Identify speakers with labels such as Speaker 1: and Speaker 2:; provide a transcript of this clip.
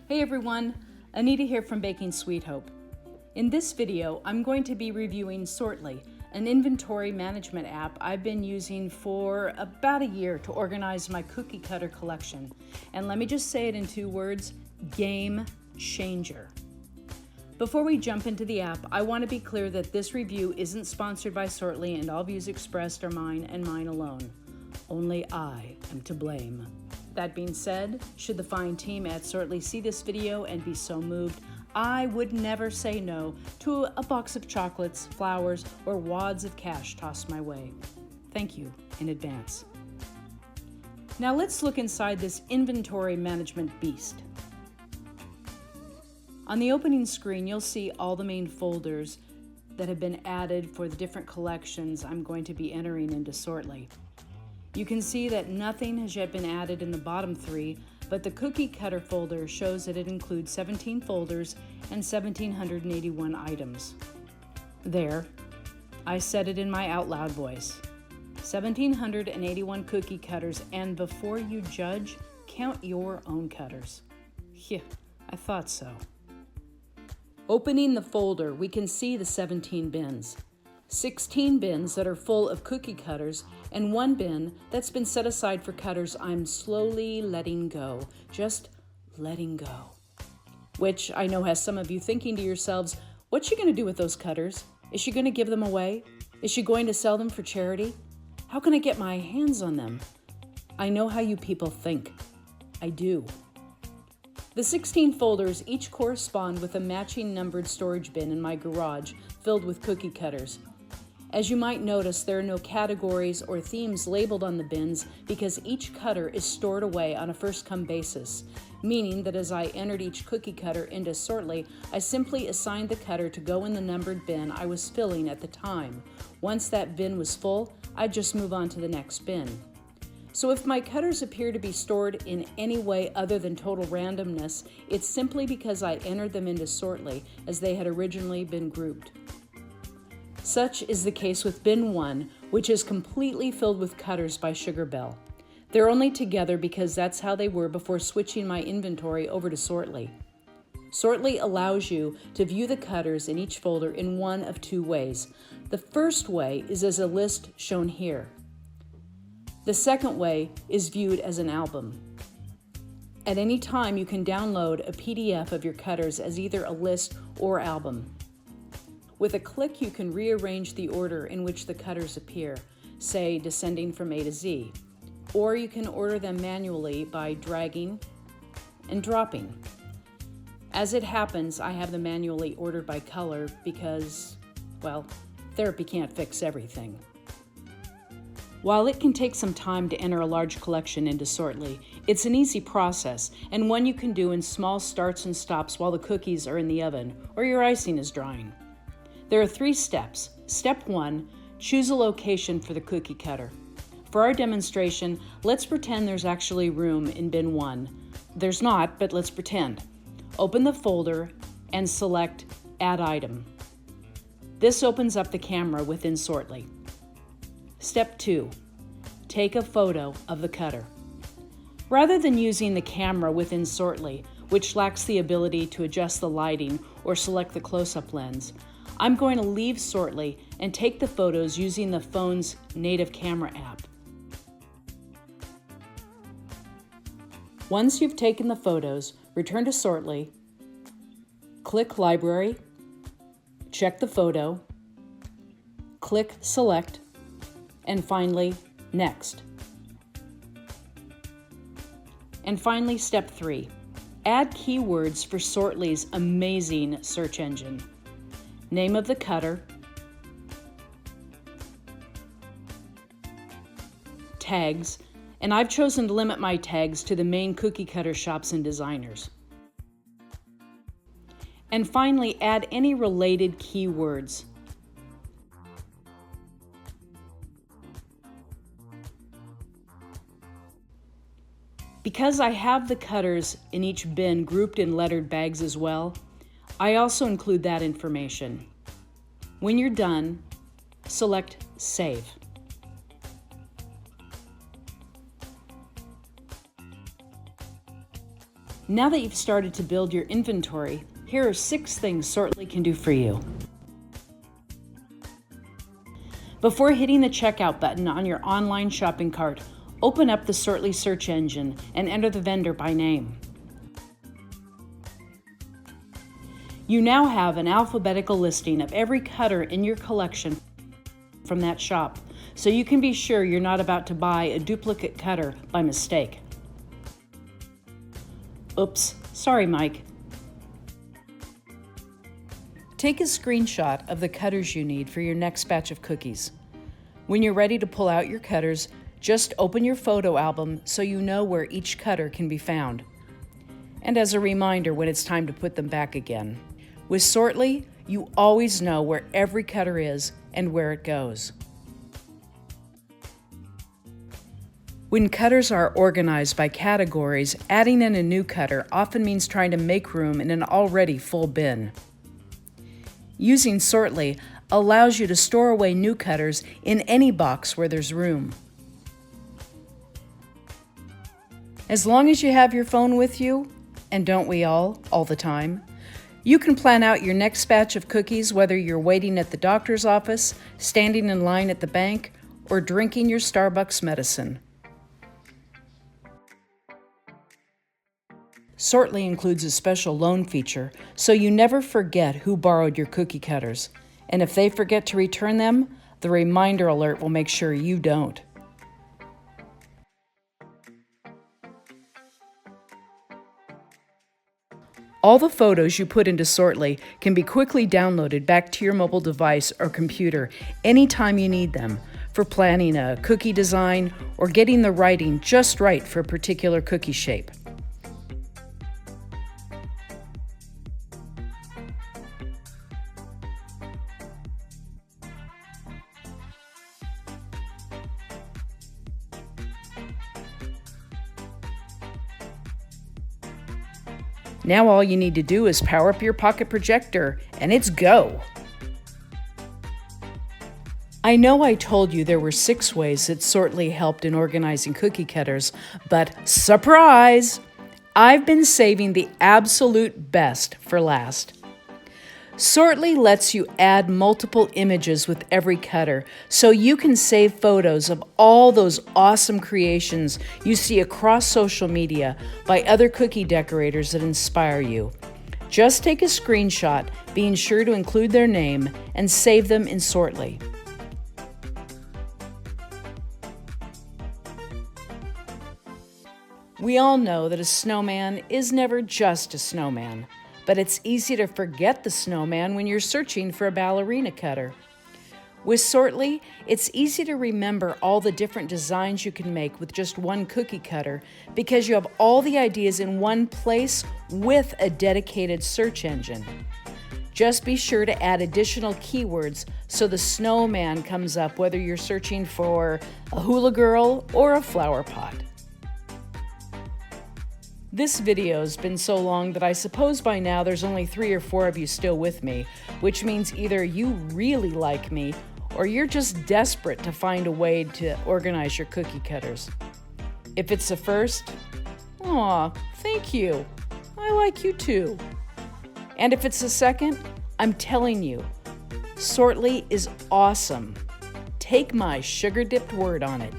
Speaker 1: Hey everyone, Anita here from Baking Sweet Hope. In this video, I'm going to be reviewing Sortly, an inventory management app I've been using for about a year to organize my cookie cutter collection. And let me just say it in 2 words, game changer. Before we jump into the app, I want to be clear that this review isn't sponsored by Sortly and all views expressed are mine and mine alone. Only I am to blame. That being said, should the fine team at Sortly see this video and be so moved, I would never say no to a box of chocolates, flowers, or wads of cash tossed my way. Thank you in advance. Now let's look inside this inventory management beast. On the opening screen, you'll see all the main folders that have been added for the different collections I'm going to be entering into Sortly. You can see that nothing has yet been added in the bottom 3, but the cookie cutter folder shows that it includes 17 folders and 1,781 items. There, I said it in my out loud voice. 1,781 cookie cutters, and before you judge, count your own cutters. Yeah, I thought so. Opening the folder, we can see the 17 bins. 16 bins that are full of cookie cutters, and 1 bin that's been set aside for cutters I'm slowly letting go, just letting go. Which I know has some of you thinking to yourselves, what's she going to do with those cutters? Is she going to give them away? Is she going to sell them for charity? How can I get my hands on them? I know how you people think. I do. The 16 folders each correspond with a matching numbered storage bin in my garage filled with cookie cutters. As you might notice, there are no categories or themes labeled on the bins because each cutter is stored away on a first-come basis, meaning that as I entered each cookie cutter into Sortly, I simply assigned the cutter to go in the numbered bin I was filling at the time. Once that bin was full, I'd just move on to the next bin. So if my cutters appear to be stored in any way other than total randomness, it's simply because I entered them into Sortly as they had originally been grouped. Such is the case with bin 1, which is completely filled with cutters by Sugar Belle. They're only together because that's how they were before switching my inventory over to Sortly. Sortly allows you to view the cutters in each folder in one of 2 ways. The first way is as a list shown here. The second way is viewed as an album. At any time, you can download a PDF of your cutters as either a list or album. With a click, you can rearrange the order in which the cutters appear, say descending from A to Z, or you can order them manually by dragging and dropping. As it happens, I have them manually ordered by color because, well, therapy can't fix everything. While it can take some time to enter a large collection into Sortly, it's an easy process and one you can do in small starts and stops while the cookies are in the oven or your icing is drying. There are 3 steps. Step 1, choose a location for the cookie cutter. For our demonstration, let's pretend there's actually room in bin 1. There's not, but let's pretend. Open the folder and select Add Item. This opens up the camera within Sortly. Step 2, take a photo of the cutter. Rather than using the camera within Sortly, which lacks the ability to adjust the lighting or select the close-up lens, I'm going to leave Sortly and take the photos using the phone's native camera app. Once you've taken the photos, return to Sortly, click Library, check the photo, click Select, and finally, Next. And finally, Step 3, add keywords for Sortly's amazing search engine. Name of the cutter, tags, and I've chosen to limit my tags to the main cookie cutter shops and designers. And finally, add any related keywords. Because I have the cutters in each bin grouped in lettered bags as well, I also include that information. When you're done, select Save. Now that you've started to build your inventory, here are 6 things Sortly can do for you. Before hitting the checkout button on your online shopping cart, open up the Sortly search engine and enter the vendor by name. You now have an alphabetical listing of every cutter in your collection from that shop, so you can be sure you're not about to buy a duplicate cutter by mistake. Oops, sorry, Mike. Take a screenshot of the cutters you need for your next batch of cookies. When you're ready to pull out your cutters, just open your photo album so you know where each cutter can be found. And as a reminder when it's time to put them back again. With Sortly, you always know where every cutter is and where it goes. When cutters are organized by categories, adding in a new cutter often means trying to make room in an already full bin. Using Sortly allows you to store away new cutters in any box where there's room. As long as you have your phone with you, and don't we all the time, you can plan out your next batch of cookies whether you're waiting at the doctor's office, standing in line at the bank, or drinking your Starbucks medicine. Sortly includes a special loan feature, so you never forget who borrowed your cookie cutters. And if they forget to return them, the reminder alert will make sure you don't. All the photos you put into Sortly can be quickly downloaded back to your mobile device or computer anytime you need them for planning a cookie design or getting the writing just right for a particular cookie shape. Now all you need to do is power up your pocket projector, and it's go! I know I told you there were 6 ways that Sortly helped in organizing cookie cutters, but surprise! I've been saving the absolute best for last. Sortly lets you add multiple images with every cutter, so you can save photos of all those awesome creations you see across social media by other cookie decorators that inspire you. Just take a screenshot, being sure to include their name, and save them in Sortly. We all know that a snowman is never just a snowman. But it's easy to forget the snowman when you're searching for a ballerina cutter. With Sortly, it's easy to remember all the different designs you can make with just one cookie cutter because you have all the ideas in one place with a dedicated search engine. Just be sure to add additional keywords so the snowman comes up whether you're searching for a hula girl or a flower pot. This video's been so long that I suppose by now there's only 3 or 4 of you still with me, which means either you really like me or you're just desperate to find a way to organize your cookie cutters. If it's the first, aw, thank you. I like you too. And if it's the second, I'm telling you, Sortly is awesome. Take my sugar-dipped word on it.